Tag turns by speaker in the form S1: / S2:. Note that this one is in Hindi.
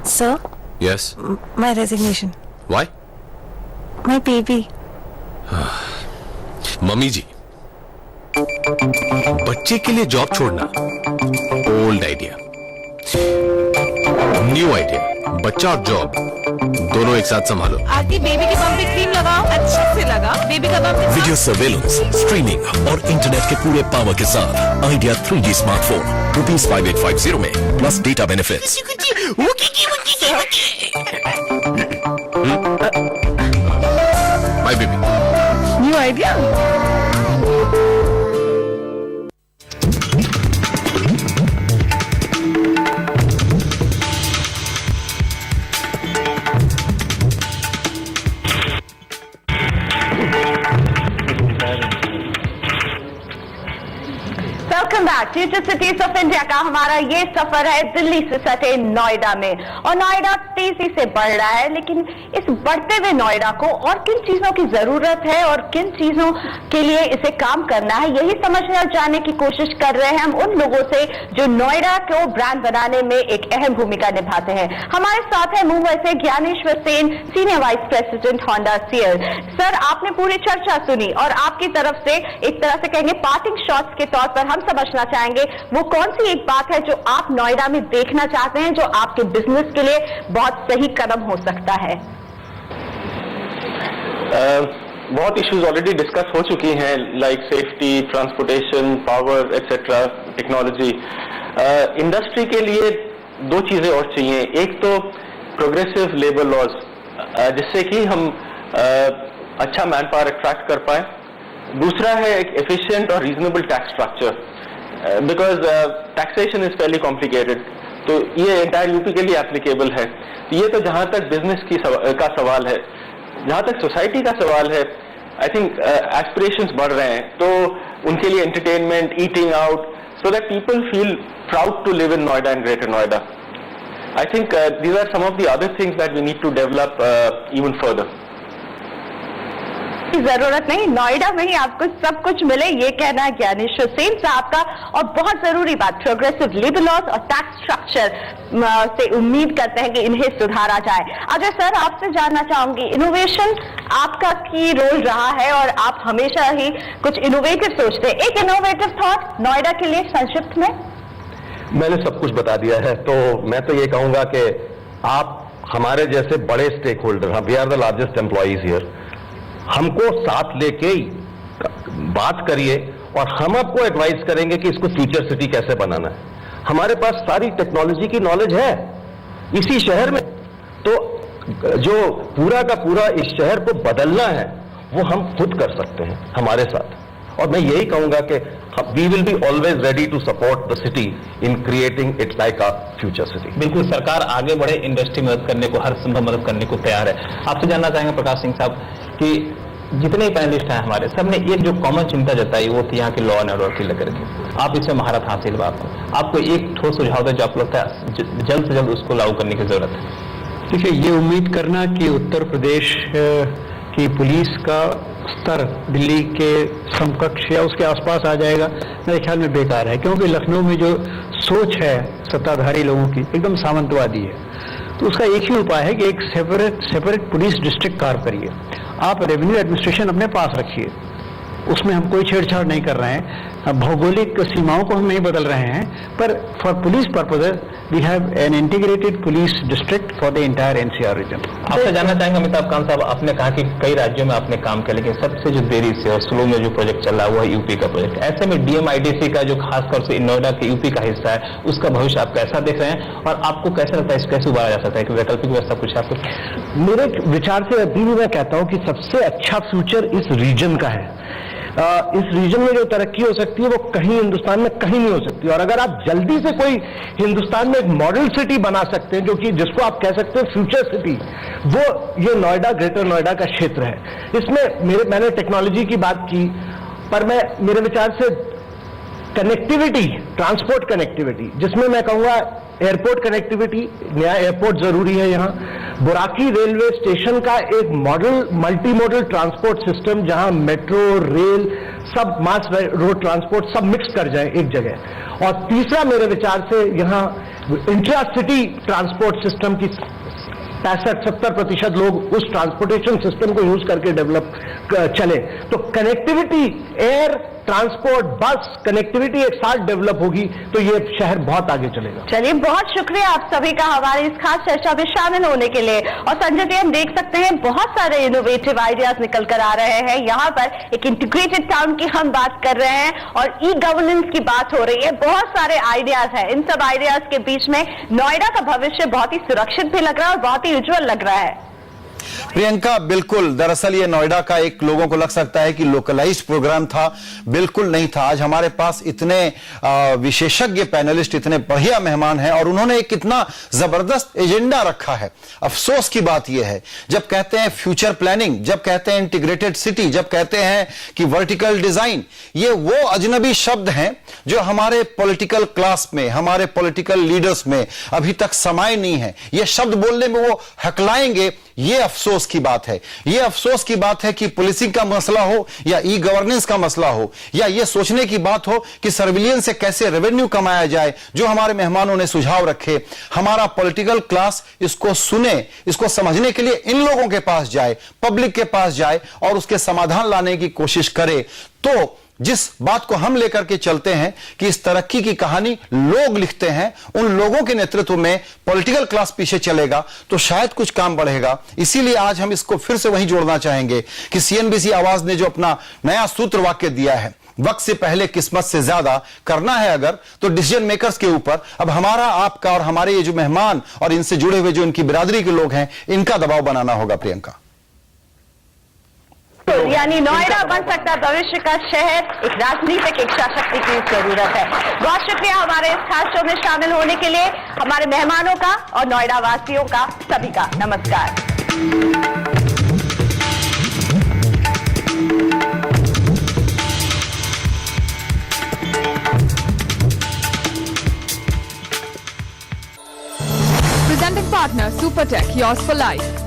S1: Sir?
S2: Yes.
S1: My resignation.
S2: Why?
S1: My baby.
S2: Mummy ji, बच्चे के लिए जॉब छोड़ना ओल्ड आइडिया, न्यू आइडिया। बच्चा और जॉब दोनों एक साथ संभालो।
S1: आरती, बेबी के बम पे क्रीम लगाओ, अच्छे से लगाओ। बेबी का बम
S3: वीडियो सर्वेलेंस, स्ट्रीमिंग और इंटरनेट के पूरे पावर के साथ आइडिया 3G स्मार्टफोन ₹5850 में plus data benefits.
S2: My baby.
S1: New idea.
S4: Welcome back. Future cities of India का हमारा ये सफर है दिल्ली से सटे नोएडा में, और नोएडा तेजी से बढ़ रहा है, लेकिन इस बढ़ते हुए नोएडा को और किन चीजों की जरूरत है और किन चीजों के लिए इसे काम करना है, यही समझने और जानने की कोशिश कर रहे हैं हम उन लोगों से जो नोएडा को ब्रांड बनाने में एक अहम भूमिका निभाते हैं। हमारे साथ है मुंबई से Gyaneshwar Sen, senior vice president Honda CL. Sir, आपने पूरी चर्चा सुनी और आपकी तरफ से एक तरह से कहेंगे पार्टिंग शॉट्स के तौर पर हम समझना चाहेंगे वो कौन सी एक बात है जो आप नोएडा में देखना चाहते हैं, जो आपके बिजनेस के लिए बहुत सही कदम हो सकता है।
S5: बहुत इश्यूज ऑलरेडी डिस्कस हो चुकी हैं, like safety, transportation, power etcetera, technology. Industry के लिए दो चीजें और चाहिए। एक तो प्रोग्रेसिव लेबर लॉज, जिससे कि हम अच्छा मैन पावर अट्रैक्ट कर पाए। दूसरा है एक एफिशिएंट और reasonable tax structure, because taxation is fairly complicated, तो ये एंटायर यूपी के लिए एप्लीकेबल है। ये तो जहां तक बिजनेस का सवाल है। जहां तक सोसाइटी का सवाल है, आई थिंक एस्पिरेशंस बढ़ रहे हैं, तो उनके लिए entertainment, eating out, so that people feel proud to live in Noida and greater Noida. I think these are some of the other things that we need to develop even further.
S4: जरूरत नहीं, नोएडा में ही आपको सब कुछ मिले, ये कहना है ज्ञानेश्वर सेन साहब का। और बहुत जरूरी बात, प्रोग्रेसिव लेबर लॉज और टैक्स स्ट्रक्चर से उम्मीद करते हैं कि इन्हें सुधारा जाए। अजय सर, आपसे जानना चाहूंगी, इनोवेशन आपका की रोल रहा है और आप हमेशा ही कुछ इनोवेटिव सोचते हैं। एक इनोवेटिव थॉट नोएडा के लिए संक्षिप्त में।
S6: मैंने सब कुछ बता दिया है, तो मैं तो ये कहूंगा कि आप हमारे जैसे बड़े stake holder, we are the largest employees here, हमको साथ लेके बात करिए और हम आपको एडवाइस करेंगे कि इसको फ्यूचर सिटी कैसे बनाना है। हमारे पास सारी टेक्नोलॉजी की नॉलेज है इसी शहर में, तो जो पूरा का पूरा इस शहर को बदलना है वो हम खुद कर सकते हैं हमारे साथ। और मैं यही कहूंगा कि we will be always ready to support the city in creating it like a future city.
S7: बिल्कुल, सरकार आगे बढ़े, इंडस्ट्री मदद करने को, हर संभव मदद करने को तैयार है। आपसे जानना चाहेंगे प्रकाश सिंह साहब कि जितने पैनलिस्ट हैं हमारे, सबने एक जो कॉमन चिंता जताई वो थी यहाँ की लॉ एंड ऑर्डर की लेकर के। आप इसमें महारत हासिल हुआ, आपको एक ठोस सुझाव दें जो आपको लगता है जल्द से जल्द उसको लागू करने की जरूरत है।
S8: देखिए, ये उम्मीद करना कि उत्तर प्रदेश की पुलिस का स्तर दिल्ली के समकक्ष या उसके आसपास आ जाएगा, मेरे ख्याल में बेकार है, क्योंकि लखनऊ में जो सोच है सत्ताधारी लोगों की एकदम सामंतवादी है। तो उसका एक ही उपाय है कि एक सेपरेट पुलिस डिस्ट्रिक्ट कार्य करिए। आप रेवेन्यू एडमिनिस्ट्रेशन अपने पास रखिए, उसमें हम कोई छेड़छाड़ नहीं कर रहे हैं, भौगोलिक सीमाओं को हम नहीं बदल रहे हैं, पर for police purposes we have an integrated police district for the entire NCR region.
S7: आपसे जानना चाहेंगे अमिताभ कांत साहब, आपने कहा कि कई राज्यों में आपने काम किया, लेकिन सबसे जो देरी से और स्लो में जो प्रोजेक्ट चल रहा है वो है यूपी का प्रोजेक्ट। ऐसे में डीएमआईडीसी का जो खासतौर से नोएडा के यूपी का हिस्सा है, उसका भविष्य आप कैसा देख रहे हैं और आपको कैसा लगता है इसको कैसे उबारा जा सकता है कि वैकल्पिक व्यवस्था कुछ आपको?
S9: मेरे विचार से अभी भी मैं कहता हूं कि सबसे अच्छा फ्यूचर इस रीजन का है। इस रीजन में जो तरक्की हो सकती है वो कहीं हिंदुस्तान में कहीं नहीं हो सकती। और अगर आप जल्दी से कोई हिंदुस्तान में एक मॉडल सिटी बना सकते हैं, जो कि जिसको आप कह सकते हैं फ्यूचर सिटी, वो ये नोएडा, ग्रेटर नोएडा का क्षेत्र है। इसमें मैंने टेक्नोलॉजी की बात की, पर मेरे विचार से कनेक्टिविटी, ट्रांसपोर्ट कनेक्टिविटी, जिसमें मैं कहूंगा एयरपोर्ट कनेक्टिविटी, नया एयरपोर्ट जरूरी है यहाँ, बुराकी रेलवे स्टेशन का एक model multi modal transport system जहां मेट्रो, रेल सब मास रोड ट्रांसपोर्ट सब मिक्स कर जाए एक जगह। और तीसरा मेरे विचार से यहाँ इंट्रा सिटी ट्रांसपोर्ट सिस्टम की 65-70% लोग उस ट्रांसपोर्टेशन सिस्टम को यूज करके डेवलप चले, तो कनेक्टिविटी, एयर ट्रांसपोर्ट, बस कनेक्टिविटी एक साथ डेवलप होगी तो ये शहर बहुत आगे चलेगा।
S4: चलिए, बहुत शुक्रिया आप सभी का हमारी इस खास चर्चा में शामिल होने के लिए। और संजय जी, हम देख सकते हैं बहुत सारे इनोवेटिव आइडियाज निकल कर आ रहे हैं। यहाँ पर एक इंटीग्रेटेड टाउन की हम बात कर रहे हैं और ई गवर्नेंस की बात हो रही है। बहुत सारे आइडियाज हैं। इन सब आइडियाज के बीच में नोएडा का भविष्य बहुत ही सुरक्षित भी लग रहा है और बहुत ही उज्जवल लग रहा है।
S10: प्रियंका, बिल्कुल, दरअसल ये नोएडा का एक लोगों को लग सकता है कि लोकलाइज्ड प्रोग्राम था, बिल्कुल नहीं था। आज हमारे पास इतने विशेषज्ञ पैनलिस्ट, इतने बढ़िया मेहमान हैं और उन्होंने एक कितना जबरदस्त एजेंडा रखा है। अफसोस की बात यह है, जब कहते हैं फ्यूचर प्लानिंग, जब कहते हैं इंटीग्रेटेड सिटी, जब कहते हैं कि वर्टिकल डिजाइन, ये वो अजनबी शब्द हैं जो हमारे पॉलिटिकल क्लास में, हमारे पॉलिटिकल लीडर्स में अभी तक समाये नहीं है। ये शब्द बोलने में वो हकलाएंगे, ये अफसोस की बात है। ये अफसोस की बात है कि पुलिसिंग का मसला हो या ई गवर्नेंस का मसला हो या ये सोचने की बात हो कि सर्विलियंस से कैसे रेवेन्यू कमाया जाए, जो हमारे मेहमानों ने सुझाव रखे, हमारा पॉलिटिकल क्लास इसको सुने, इसको समझने के लिए इन लोगों के पास जाए, पब्लिक के पास जाए और उसके समाधान लाने की कोशिश करे। तो जिस बात को हम लेकर के चलते हैं कि इस तरक्की की कहानी लोग लिखते हैं, उन लोगों के नेतृत्व में पॉलिटिकल क्लास पीछे चलेगा तो शायद कुछ काम बढ़ेगा। इसीलिए आज हम इसको फिर से वहीं जोड़ना चाहेंगे कि सीएनबीसी आवाज ने जो अपना नया सूत्र वाक्य दिया है, वक्त से पहले किस्मत से ज्यादा करना है अगर, तो डिसीजन मेकर्स के ऊपर अब हमारा, आपका और हमारे ये जो मेहमान और इनसे जुड़े हुए जो इनकी बिरादरी के लोग हैं, इनका दबाव बनाना होगा। प्रियंका,
S4: यानी नोएडा बन सकता है भविष्य का शहर, एक राजनीतिक इच्छा शक्ति की जरूरत है। बहुत शुक्रिया हमारे इस खास शो में शामिल होने के लिए, हमारे मेहमानों का और नोएडा वासियों का, सभी का नमस्कार।
S1: Presenting partner Supertech, yours for life.